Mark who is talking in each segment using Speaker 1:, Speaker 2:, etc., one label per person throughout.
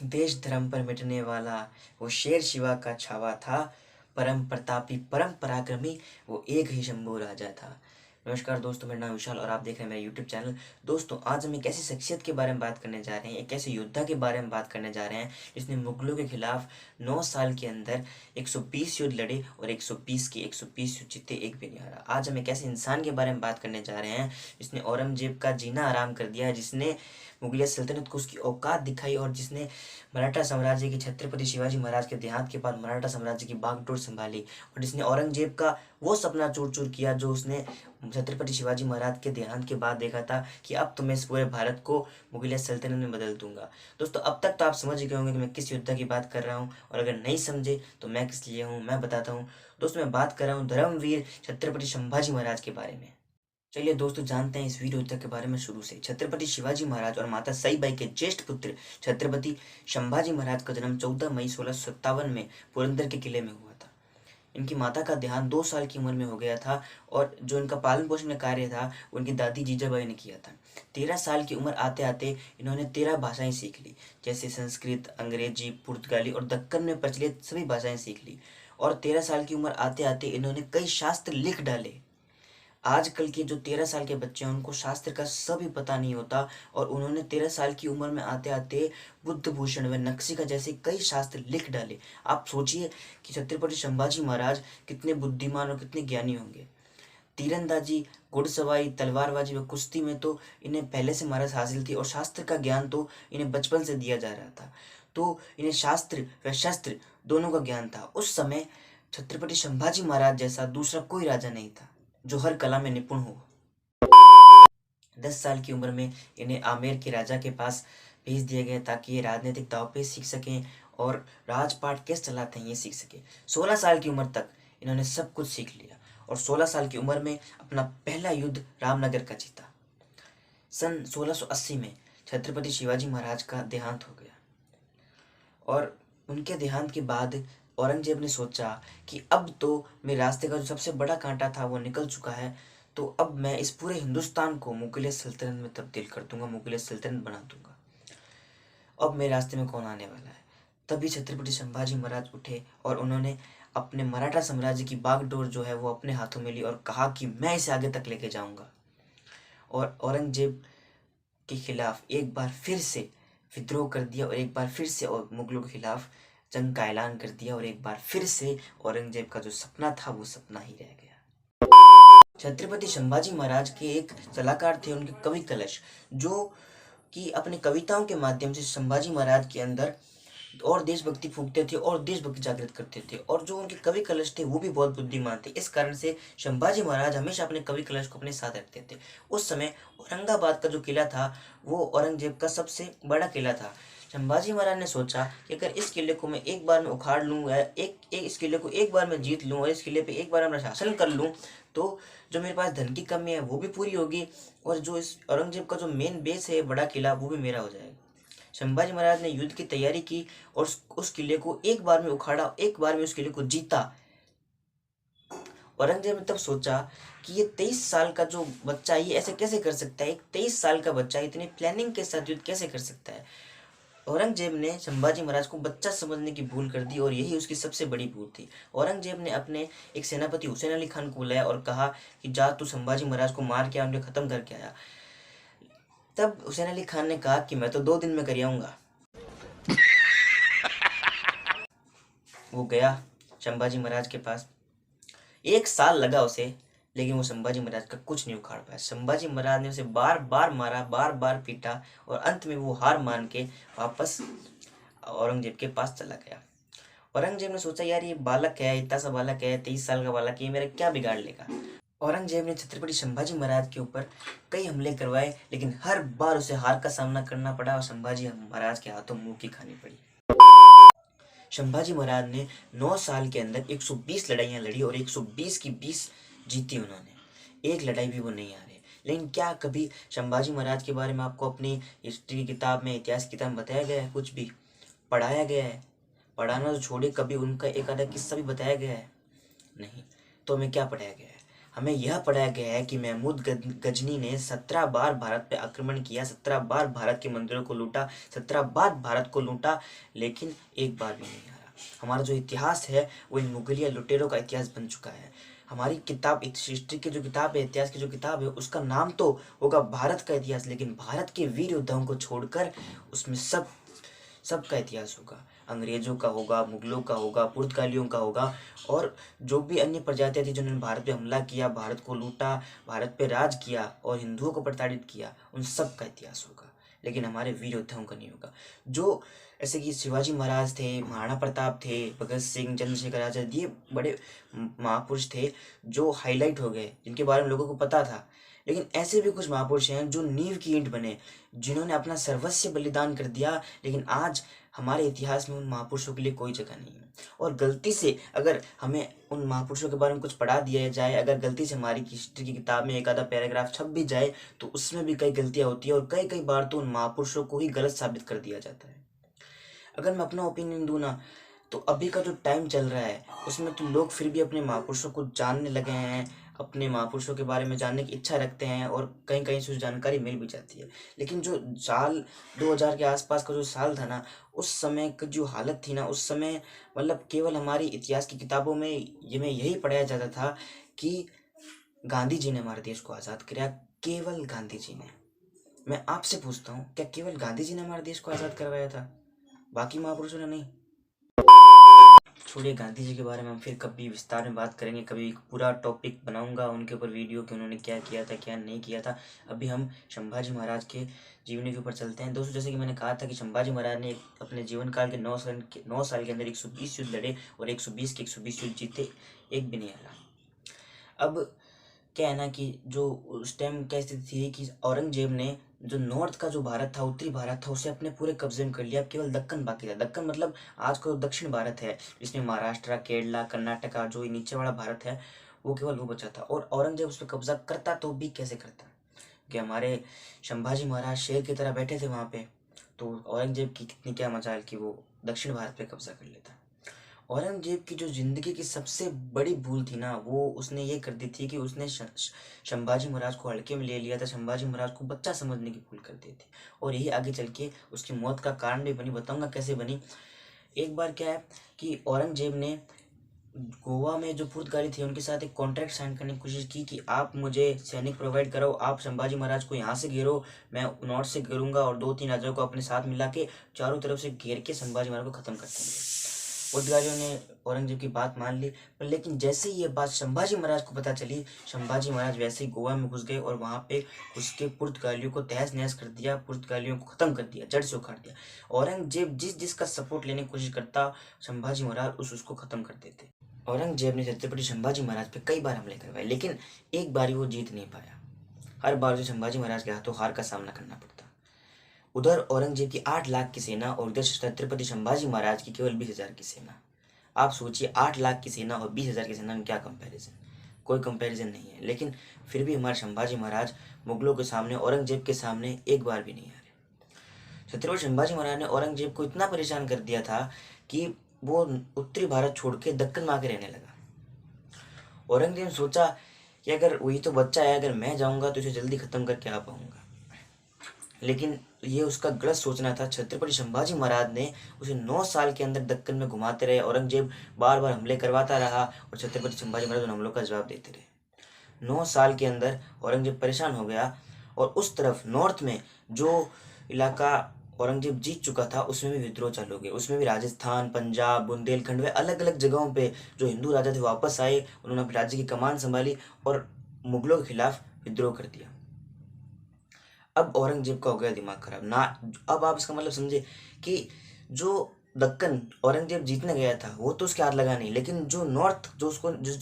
Speaker 1: देश धर्म पर मिटने वाला वो शेर शिवा का छावा था। परम प्रतापी परम पराक्रमी वो एक ही शंभू राजा था। नमस्कार दोस्तों, मेरा नाम विशाल और आप देख रहे हैं मेरा यूट्यूब चैनल। दोस्तों, आज हम एक ऐसी शख्सियत के बारे में बात करने जा रहे हैं, एक ऐसे योद्धा के बारे में बात करने जा रहे हैं जिसने मुगलों के खिलाफ 9 साल के अंदर 120 युद्ध लड़े और 120 के 120 युद्ध जीते, एक भी नहीं हारा। आज हम एक ऐसे इंसान के बारे में बात करने जा रहे हैं जिसने औरंगजेब का जीना आराम कर दिया है, जिसने मुगलिया सल्तनत को उसकी औकात दिखाई और जिसने मराठा साम्राज्य के छत्रपति शिवाजी महाराज के देहांत के बाद मराठा साम्राज्य की बागडोर संभाली और जिसने औरंगजेब का वो सपना चूर चूर किया जो उसने छत्रपति शिवाजी महाराज के देहांत के बाद देखा था कि अब तो मैं इस पूरे भारत को मुगलिया सल्तनत में बदल दूंगा। दोस्तों, अब तक तो आप समझ गए होंगे कि मैं किस योद्धा की बात कर रहा हूँ, और अगर नहीं समझे तो मैं किस लिए हूँ मैं बताता हूँ। दोस्तों, मैं बात कर रहा हूँ धर्मवीर छत्रपति संभाजी महाराज के बारे में। चलिए दोस्तों, जानते हैं इस वीर योद्धा के बारे में शुरू से। छत्रपति शिवाजी महाराज और माता सईबाई के ज्येष्ठ पुत्र छत्रपति संभाजी महाराज का जन्म 14 मई 1657 में पुरंदर के किले में हुआ था। इनकी माता का देहांत 2 साल की उम्र में हो गया था और जो इनका पालन पोषण का कार्य था उनकी दादी जीजाबाई ने किया था। 13 साल की उम्र आते आते इन्होंने 13 भाषाएं सीख ली, जैसे संस्कृत, अंग्रेजी, पुर्तगाली और दक्कन में प्रचलित सभी भाषाएं सीख ली। और 13 साल की उम्र आते आते इन्होंने कई शास्त्र लिख डाले। आजकल के जो 13 साल के बच्चे हैं उनको शास्त्र का सभी पता नहीं होता, और उन्होंने 13 साल की उम्र में आते आते बुद्ध भूषण व नक्शिका जैसे कई शास्त्र लिख डाले। आप सोचिए कि छत्रपति संभाजी महाराज कितने बुद्धिमान और कितने ज्ञानी होंगे। तीरंदाजी, घुड़सवारी, तलवारबाजी व कुश्ती में तो इन्हें पहले से महारत हासिल थी और शास्त्र का ज्ञान तो इन्हें बचपन से दिया जा रहा था, तो इन्हें शास्त्र व शस्त्र दोनों का ज्ञान था। उस समय छत्रपति संभाजी महाराज जैसा दूसरा कोई राजा नहीं था जो हर कला में निपुण हो। 10 साल की उम्र में इन्हें आमेर के राजा के पास भेज दिया गया ताकि ये राजनीतिक दांवपेच सीख सकें और राजपाट कैसे चलाते हैं ये सीख सकें। 16 साल की उम्र तक इन्होंने सब कुछ सीख लिया और 16 साल की उम्र में अपना पहला युद्ध रामनगर का जीता। सन 1680 में छत्रपति शिवाजी महाराज का देहांत हो गया और उनके देहांत के बाद औरंगजेब ने सोचा कि अब तो मेरे रास्ते का जो सबसे बड़ा कांटा था वो निकल चुका है, तो अब मैं इस पूरे हिंदुस्तान को मुगलिया सल्तनत में तब्दील कर दूंगा, मुगलिया सल्तनत बना दूंगा। अब मेरे रास्ते में कौन आने वाला है। तभी छत्रपति संभाजी महाराज उठे और उन्होंने अपने मराठा साम्राज्य की बागडोर जो है वो अपने हाथों में ली और कहा कि मैं इसे आगे तक लेके जाऊंगा। और औरंगजेब के खिलाफ एक बार फिर से विद्रोह कर दिया और एक बार फिर से और मुगलों के खिलाफ जंग का ऐलान कर दिया और एक बार फिर से औरंगजेब का जो सपना था वो सपना ही रह गया। छत्रपति संभाजी महाराज के एक सलाहकार थे उनके कवि कलश, जो कि अपनी कविताओं के माध्यम से संभाजी महाराज के अंदर और देशभक्ति फूंकते थे और देशभक्ति जागृत करते थे, और जो उनके कवि कलश थे वो भी बहुत बुद्धिमान थे। इस कारण से संभाजी महाराज हमेशा अपने कवि कलश को अपने साथ रखते थे। उस समय औरंगाबाद का जो किला था वो औरंगजेब का सबसे बड़ा किला था। संभाजी महाराज ने सोचा कि अगर इस किले को मैं एक बार में उखाड़ लूँ, इस किले को एक बार में जीत लूँ और इस किले पे एक बार में शासन कर लूँ, तो जो मेरे पास धन की कमी है वो भी पूरी होगी और जो इस औरंगजेब का जो मेन बेस है बड़ा किला वो भी मेरा हो जाएगा। संभाजी महाराज ने युद्ध की तैयारी की और उस किले को एक बार में उखाड़ा, एक बार में उस किले को जीता। औरंगजेब ने तब सोचा कि ये 23 साल का जो बच्चा ये ऐसे कैसे कर सकता है, एक 23 साल का बच्चा इतनी प्लानिंग के साथ युद्ध कैसे कर सकता है। औरंगजेब ने संभाजी महाराज को बच्चा समझने की भूल कर दी और यही उसकी सबसे बड़ी भूल थी। औरंगजेब ने अपने एक सेनापति हुसैन अली खान को बुलाया और कहा कि जा तू संभाजी महाराज को मार के उन्हें खत्म करके आया। तब हुसैन अली खान ने कहा कि मैं तो 2 दिन में कर आऊंगा। वो गया संभाजी महाराज के पास, 1 साल लगा उसे, लेकिन वो संभाजी महाराज का कुछ नहीं उखाड़ पाया। संभाजी महाराज ने उसे बार बार मारा, बार बार पीटा और अंत में वो हार मान के वापस औरंगजेब के पास चला गया। औरंगजेब ने सोचा यार ये बालक है, इतना सा बालक है, 23 साल का बालक, ये मेरा क्या बिगाड़ लेगा। औरंगजेब ने छत्रपति संभाजी महाराज के ऊपर कई हमले करवाए, लेकिन हर बार उसे हार का सामना करना पड़ा और संभाजी महाराज के हाथों मुंह की खानी पड़ी। संभाजी महाराज ने 9 साल के अंदर 120 लड़ाइयां लड़ी और 120 की 20 जीती उन्होंने। एक लड़ाई भी वो नहीं हारे। लेकिन क्या कभी संभाजी महाराज के बारे में आपको अपनी हिस्ट्री की किताब में, इतिहास की किताब में बताया गया है? कुछ भी पढ़ाया गया है? पढ़ाना तो छोड़िए, कभी उनका एक आधा किस्सा भी बताया गया है? नहीं। तो हमें क्या पढ़ाया गया है? हमें यह पढ़ाया गया है कि महमूद गजनी ने 17 बार भारत पे आक्रमण किया, 17 बार भारत के मंदिरों को लूटा, 17 बार भारत को लूटा, लेकिन एक बार भी नहीं हारा। हमारा जो इतिहास है वो इन मुगलिया लुटेरों का इतिहास बन चुका है। हमारी किताब, हिस्ट्री की जो किताब है, इतिहास की जो किताब है, उसका नाम तो होगा भारत का इतिहास, लेकिन भारत के वीर योद्धाओं को छोड़कर उसमें सबका इतिहास होगा। अंग्रेजों का होगा, मुगलों का होगा, पुर्तगालियों का होगा, और जो भी अन्य प्रजातियां थी जिन्होंने भारत पे हमला किया, भारत को लूटा, भारत पे राज किया और हिंदुओं को प्रताड़ित किया, उन सब का इतिहास होगा, लेकिन हमारे वीर योद्धाओं का नहीं होगा। जो ऐसे कि शिवाजी महाराज थे, महाराणा प्रताप थे, भगत सिंह, चंद्रशेखर आजाद, ये बड़े महापुरुष थे जो हाईलाइट हो गए, जिनके बारे में लोगों को पता था। लेकिन ऐसे भी कुछ महापुरुष हैं जो नींव की ईंट बने, जिन्होंने अपना सर्वस्व बलिदान कर दिया, लेकिन आज हमारे इतिहास में उन महापुरुषों के लिए कोई जगह नहीं है। और गलती से अगर हमें उन महापुरुषों के बारे में कुछ पढ़ा दिया जाए, अगर गलती से हमारी हिस्ट्री की किताब में एक आधा पैराग्राफ छप भी जाए, तो उसमें भी कई गलतियां होती है, और कई कई बार तो उन महापुरुषों को ही गलत साबित कर दिया जाता है। अगर मैं अपना ओपिनियन दूं ना, तो अभी का जो टाइम चल रहा है उसमें तो लोग फिर भी अपने महापुरुषों को जानने लगे हैं, अपने महापुरुषों के बारे में जानने की इच्छा रखते हैं, और कहीं कहीं से जानकारी मिल भी जाती है। लेकिन जो साल 2000 के आसपास का जो साल था ना, उस समय की जो हालत थी ना, उस समय मतलब केवल हमारी इतिहास की किताबों में यही पढ़ाया जाता था कि गांधी जी ने हमारे देश को आज़ाद कराया, केवल गांधी जी ने। मैं आपसे पूछता हूँ, क्या केवल गांधी जी ने हमारे देश को आज़ाद करवाया था, बाकी महापुरुषों ने नहीं? छोड़िए, गांधी जी के बारे में हम फिर कभी विस्तार में बात करेंगे, कभी एक पूरा टॉपिक बनाऊंगा उनके ऊपर वीडियो कि उन्होंने क्या किया था, क्या नहीं किया था। अभी हम संभाजी महाराज के जीवनी के ऊपर चलते हैं। दोस्तों, जैसे कि मैंने कहा था कि संभाजी महाराज ने अपने जीवन काल के 9 साल के अंदर 120 युद्ध लड़े, और 120 के 120 युद्ध जीते, एक भी नहीं हारा। अब क्या है ना कि जो उस टाइम क्या स्थिति थी कि औरंगजेब ने जो नॉर्थ का जो भारत था, उत्तरी भारत था, उसे अपने पूरे कब्जे में कर लिया। अब केवल दक्कन बाकी था। दक्कन मतलब आज का जो दक्षिण भारत है, जिसमें महाराष्ट्र, केरला, कर्नाटका, जो ये नीचे वाला भारत है, वो केवल वो बचा था। और औरंगजेब उस पर कब्जा करता तो भी कैसे करता, कि हमारे संभाजी महाराज शेर की तरह बैठे थे वहाँ पे, तो औरंगजेब की कितनी क्या मजाल कि वो दक्षिण भारत पे कब्जा कर लेता। औरंगजेब की जो जिंदगी की सबसे बड़ी भूल थी ना, वो उसने ये कर दी थी कि उसने संभाजी महाराज को हल्के में ले लिया था, संभाजी महाराज को बच्चा समझने की भूल कर दी थी, और यही आगे चल के उसकी मौत का कारण भी बनी। बताऊंगा कैसे बनी। एक बार क्या है कि औरंगजेब ने गोवा में जो पुर्तगाली थे उनके साथ एक कॉन्ट्रैक्ट साइन करने की कोशिश की कि आप मुझे सैनिक प्रोवाइड कराओ, आप संभाजी महाराज को यहाँ से घेरो, मैं नॉर्थ से घेरूंगा, और 2-3 राजाओं को अपने साथ मिला के चारों तरफ से घेर के संभाजी महाराज को खत्म कर देंगे। पुर्तगालियों ने औरंगजेब की बात मान ली, पर लेकिन जैसे ही ये बात संभाजी महाराज को पता चली, संभाजी महाराज वैसे ही गोवा में घुस गए और वहाँ पे उसके पुर्तगालियों को तहस नहस कर दिया, पुर्तगालियों को खत्म कर दिया, जड़ से उखाड़ दिया। औरंगजेब जिसका सपोर्ट लेने की कोशिश करता, संभाजी महाराज उसको खत्म कर देते। औरंगजेब ने छत्रपति संभाजी महाराज पे कई बार हमले करवाए, लेकिन एक बार वो जीत नहीं पाया। हर बार जो संभाजी महाराज के हाथों हार का सामना करना पड़ता। उधर औरंगजेब की 8 लाख की सेना और उधर छत्रपति संभाजी महाराज की केवल 20,000 की सेना। आप सोचिए, 8 लाख की सेना और 20,000 की सेना में क्या कंपैरिजन, कोई कंपैरिजन नहीं है। लेकिन फिर भी हमारे संभाजी महाराज मुगलों के सामने, औरंगजेब के सामने एक बार भी नहीं हारे। छत्रपति संभाजी महाराज ने औरंगजेब को इतना परेशान कर दिया था कि वो उत्तरी भारत छोड़ के दक्कन में आके रहने लगा। औरंगजेब ने सोचा कि अगर वही तो बच्चा है, अगर मैं जाऊंगा तो इसे जल्दी खत्म करके आ पाऊंगा, लेकिन ये उसका गलत सोचना था। छत्रपति संभाजी महाराज ने उसे 9 साल के अंदर दक्कन में घुमाते रहे। औरंगजेब बार बार हमले करवाता रहा और छत्रपति संभाजी महाराज उन हमलों का जवाब देते रहे। 9 साल के अंदर औरंगजेब परेशान हो गया, और उस तरफ नॉर्थ में जो इलाका औरंगजेब जीत चुका था उसमें भी विद्रोह चालू हो गए। उसमें भी राजस्थान, पंजाब, बुंदेलखंड व अलग अलग जगहों पे जो हिंदू राजा थे वापस आए, उन्होंने अपने राज्य की कमान संभाली और मुगलों के खिलाफ विद्रोह कर दिया। अब औरंगजेब का हो गया दिमाग खराब ना। अब आप इसका मतलब समझे कि जो दक्कन औरंगजेब जीतने गया था वो तो उसके हाथ लगा नहीं, लेकिन जो नॉर्थ जो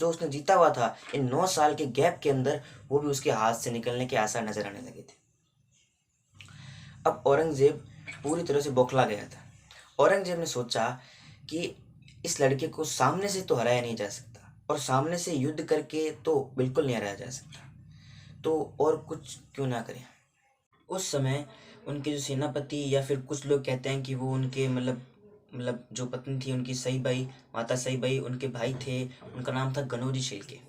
Speaker 1: उसने जीता हुआ था, इन 9 साल के गैप के अंदर वो भी उसके हाथ से निकलने के आसार नजर आने लगे थे। अब औरंगजेब पूरी तरह से बौखला गया था। औरंगजेब ने सोचा कि इस लड़के को सामने से तो हराया नहीं जा सकता, और सामने से युद्ध करके तो बिल्कुल नहीं हराया जा सकता, तो और कुछ क्यों ना करें। उस समय उनके जो सेनापति, या फिर कुछ लोग कहते हैं कि वो उनके मतलब जो पत्नी थी उनकी सईबाई, माता सईबाई, उनके भाई थे, उनका नाम था गनोजी शेल्के।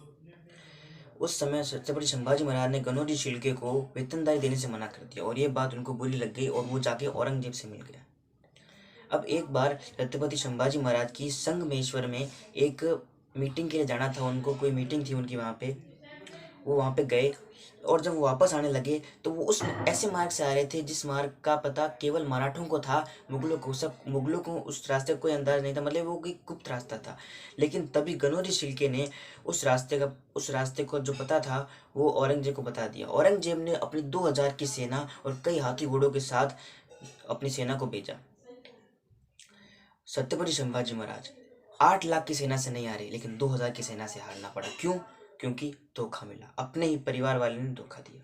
Speaker 1: उस समय छत्रपति संभाजी महाराज ने गनोजी शिर्के को वेतनदारी देने से मना कर दिया और ये बात उनको बुरी लग गई और वो जाके औरंगजेब से मिल गया। अब एक बार छत्रपति संभाजी महाराज की संगमेश्वर में एक मीटिंग के लिए जाना था, उनको कोई मीटिंग थी उनकी वहाँ पे, वो वहाँ पे गए और जब वो वापस आने लगे तो वो उस ऐसे मार्ग से आ रहे थे जिस मार्ग का पता केवल मराठों को था, मुगलों को उस रास्ते का कोई अंदाज नहीं था, मतलब वो कोई गुप्त रास्ता था। लेकिन तभी गनोजी शिर्के ने उस रास्ते को जो पता था वो औरंगजेब को बता दिया। औरंगजेब ने अपनी 2000 की सेना और कई हाथी घोड़ों के साथ अपनी सेना को भेजा। छत्रपति संभाजी महाराज 8 लाख की सेना से नहीं आ रही, लेकिन 2000 की सेना से हारना पड़ा। क्यों? क्योंकि धोखा मिला, अपने ही परिवार वाले ने धोखा दिया।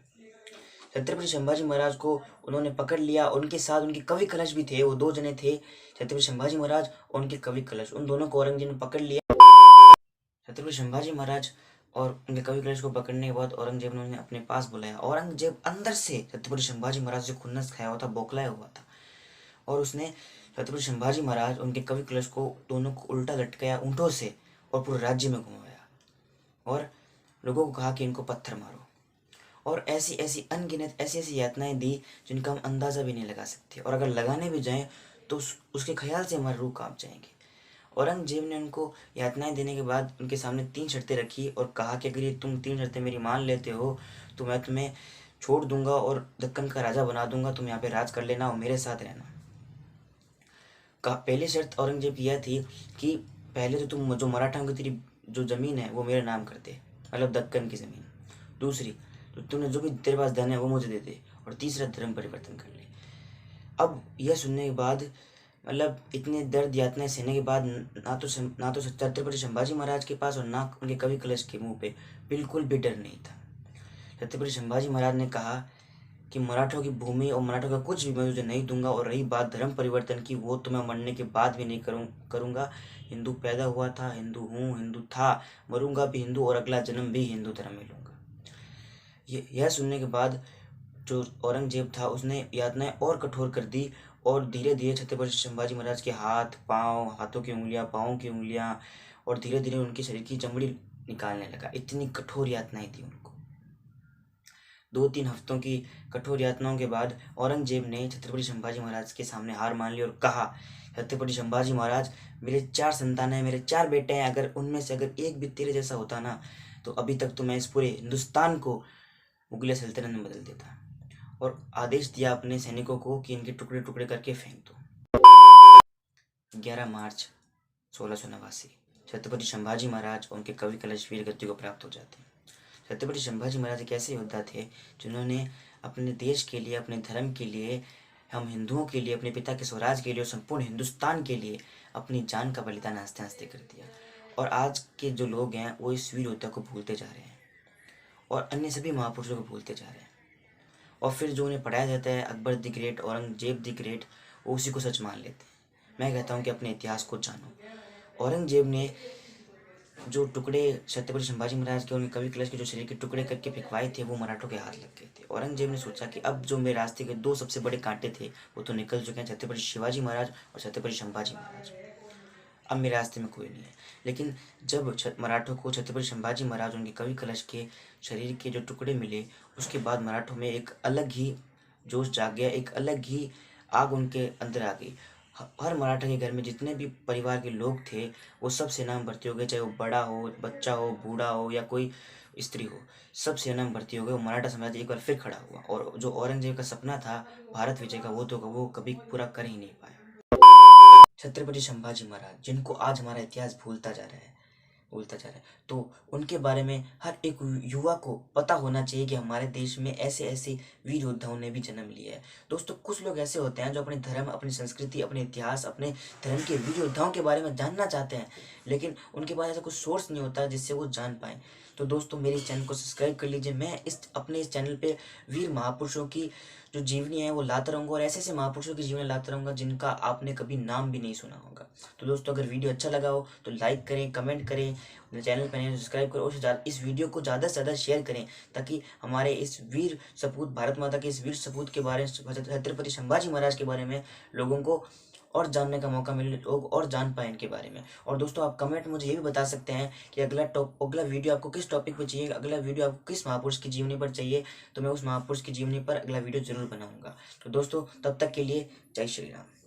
Speaker 1: छत्रपति संभाजी महाराज को उन्होंने पकड़ लिया, उनके साथ उनके कवि कलश भी थे, वो 2 जने थे, छत्रपति संभाजी महाराज और उनके कवि कलश, उन दोनों को औरंगजेब ने पकड़ लिया। छत्रपति संभाजी महाराज और उनके कवि कलश को पकड़ने के बाद औरंगजेब ने उन्हें अपने पास बुलाया। औरंगजेब अंदर से छत्रपति संभाजी महाराज से खुन्नस खाया हुआ था, बौखलाया हुआ था, और उसने छत्रपति संभाजी महाराज उनके कवि कलश को दोनों को उल्टा लटकाया ऊँटों से और पूरे राज्य में घुमाया और लोगों को कहा कि इनको पत्थर मारो, और ऐसी ऐसी अनगिनत ऐसी यातनाएं दी जिनका हम अंदाज़ा भी नहीं लगा सकते, और अगर लगाने भी जाएं तो उसके ख्याल से हमारे रूह कांप जाएंगे। औरंगजेब ने उनको यातनाएं देने के बाद उनके सामने 3 शर्तें रखी और कहा कि अगर ये तुम 3 शर्तें मेरी मान लेते हो तो मैं तुम्हें छोड़ दूंगा और दक्कन का राजा बना दूंगा, तुम यहाँ पे राज कर लेना और मेरे साथ रहना। पहली शर्त औरंगजेब की यह थी कि पहले तो तुम जो मराठाओं की तेरी जो ज़मीन है वो मेरे नाम कर दे, मतलब दक्कन की ज़मीन। दूसरी, तो तुमने जो भी तेरे पास धन है वो मुझे दे दे, और तीसरा धर्म परिवर्तन कर ले। अब यह सुनने के बाद, मतलब इतने दर्द यातनाएं सहने के बाद, ना तो छत्रपति संभाजी महाराज के पास और ना उनके कवि कलश के मुंह पे बिल्कुल भी डर नहीं था। छत्रपति संभाजी महाराज ने कहा कि मराठों की भूमि और मराठों का कुछ भी मैं तुझे नहीं दूंगा, और रही बात धर्म परिवर्तन की, वो तो मैं मरने के बाद भी नहीं करूंगा। हिंदू पैदा हुआ था, हिंदू हूँ, हिंदू था, मरूंगा भी हिंदू, और अगला जन्म भी हिंदू धर्म में लूंगा। यह सुनने के बाद जो औरंगजेब था उसने यातनाएं और कठोर कर दी, और धीरे धीरे छत्रपति संभाजी महाराज के हाथों की उंगलियां, पाँव की उंगलियां, और धीरे धीरे उनके शरीर की चमड़ी निकालने लगा। इतनी कठोर यातनाएं थी उनको। 2-3 हफ्तों की कठोर यातनाओं के बाद औरंगजेब ने छत्रपति संभाजी महाराज के सामने हार मान ली और कहा, छत्रपति संभाजी महाराज, मेरे 4 संतान हैं, मेरे 4 बेटे हैं, अगर उनमें से अगर एक भी तेरे जैसा होता ना तो अभी तक तो मैं इस पूरे हिंदुस्तान को मुगल सल्तनत में बदल देता। और आदेश दिया अपने सैनिकों को कि इनके टुकड़े टुकड़े करके फेंक दो। 11 मार्च 1689 छत्रपति संभाजी महाराज और उनके कवि कलश वीर गति को प्राप्त हो जाते हैं। छत्रपति संभाजी महाराज एक ऐसे योद्धा थे जिन्होंने अपने देश के लिए, अपने धर्म के लिए, हम हिंदुओं के लिए, अपने पिता के स्वराज के लिए और संपूर्ण हिंदुस्तान के लिए अपनी जान का बलिदान हंसते हंसते कर दिया। और आज के जो लोग हैं वो इस वीर योद्धा को भूलते जा रहे हैं और अन्य सभी महापुरुषों को भूलते जा रहे हैं, और फिर जो उन्हें पढ़ाया जाता है Akbar the great, Aurangzeb the great, वो उसी को सच मान लेते हैं। मैं कहता हूँ कि अपने इतिहास को जानो। औरंगजेब ने जो टुकड़े छत्रपति संभाजी महाराज के, उनके कवि कलश के जो शरीर के टुकड़े करके फेंकवाए थे वो मराठों के हाथ लग गए थे। औरंगजेब ने सोचा कि अब जो मेरे रास्ते के 2 सबसे बड़े कांटे थे वो तो निकल चुके हैं, छत्रपति शिवाजी महाराज और छत्रपति संभाजी महाराज, अब मेरे रास्ते में कोई नहीं है। लेकिन जब मराठों को छत्रपति संभाजी महाराज उनके कवि कलश के शरीर के जो टुकड़े मिले, उसके बाद मराठों में एक अलग ही जोश जाग गया, एक अलग ही आग उनके अंदर आ गई। हर मराठा के घर में जितने भी परिवार के लोग थे वो सब सेना में भर्ती हो गए, चाहे वो बड़ा हो, बच्चा हो, बूढ़ा हो या कोई स्त्री हो, सब सेना में भर्ती हो गए। मराठा साम्राज्य एक बार फिर खड़ा हुआ, और जो औरंगजेब का सपना था भारत विजय का वो कभी पूरा कर ही नहीं पाया। छत्रपति संभाजी महाराज जिनको आज हमारा इतिहास भूलता जा रहा है, तो उनके बारे में हर एक युवा को पता होना चाहिए कि हमारे देश में ऐसे ऐसे वीर योद्धाओं ने भी जन्म लिया है। दोस्तों, कुछ लोग ऐसे होते हैं जो अपने धर्म, अपनी संस्कृति, अपने इतिहास, अपने धर्म के वीर योद्धाओं के बारे में जानना चाहते हैं, लेकिन उनके पास ऐसा कुछ सोर्स नहीं होता जिससे वो जान पाएँ। तो दोस्तों, मेरे चैनल को सब्सक्राइब कर लीजिए। मैं अपने इस चैनल पे वीर महापुरुषों की जो जीवनी है वो लाता रहूँगा, और ऐसे ऐसे महापुरुषों की जीवनी लाता रहूँगा जिनका आपने कभी नाम भी नहीं सुना होगा। तो दोस्तों, अगर वीडियो अच्छा लगा हो तो लाइक करें, कमेंट करें, चैनल पर नए सब्सक्राइब करो, और इस वीडियो को ज़्यादा से ज़्यादा शेयर करें ताकि हमारे इस वीर सपूत, भारत माता के इस वीर सपूत के बारे में, छत्रपति संभाजी महाराज के बारे में लोगों को और जानने का मौका मिले, लोग और जान पाए इनके बारे में। और दोस्तों आप कमेंट मुझे ये भी बता सकते हैं कि अगला वीडियो आपको किस टॉपिक पर चाहिए, अगला वीडियो आपको किस महापुरुष की जीवनी पर चाहिए, तो मैं उस महापुरुष की जीवनी पर अगला वीडियो जरूर बनाऊंगा। तो दोस्तों तब तक के लिए जय श्री राम।